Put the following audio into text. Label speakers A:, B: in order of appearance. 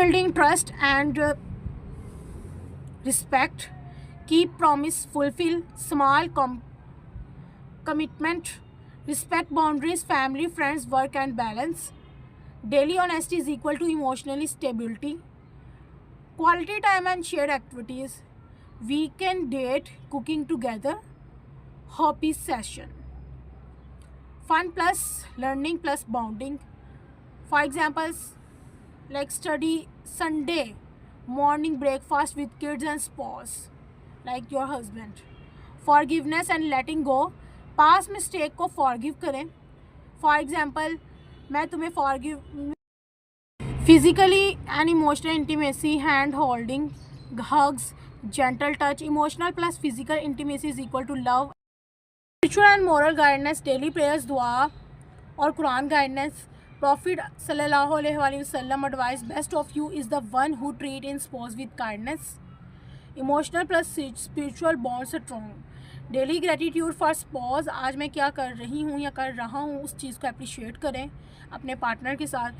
A: building trust and respect. Keep promise, fulfill small commitment. Respect boundaries, family, friends, work, and balance. Daily honesty is equal to emotional stability. Quality time and shared activities. Weekend date, cooking together. Hobby session. Fun plus learning plus bonding. For examples, like study Sunday, morning breakfast with kids and spouse, like your husband. Forgiveness and letting go. Past mistake को forgive करें. For example, मैं तुम्हें forgive. Physically and emotional intimacy, hand holding, hugs, gentle touch. Emotional plus physical intimacy is equal to love. Spiritual and moral guidance, daily prayers, dua और Quran guidance. Prophet sallallahu alaihi wasallam advised, best of you is the one who treat in spouse with kindness. Emotional plus spiritual bonds strong. Daily gratitude for sponge, आज मैं क्या कर रही हूँ या कर रहा हूँ उस चीज़ को अप्रिशिएट करें अपने पार्टनर के साथ.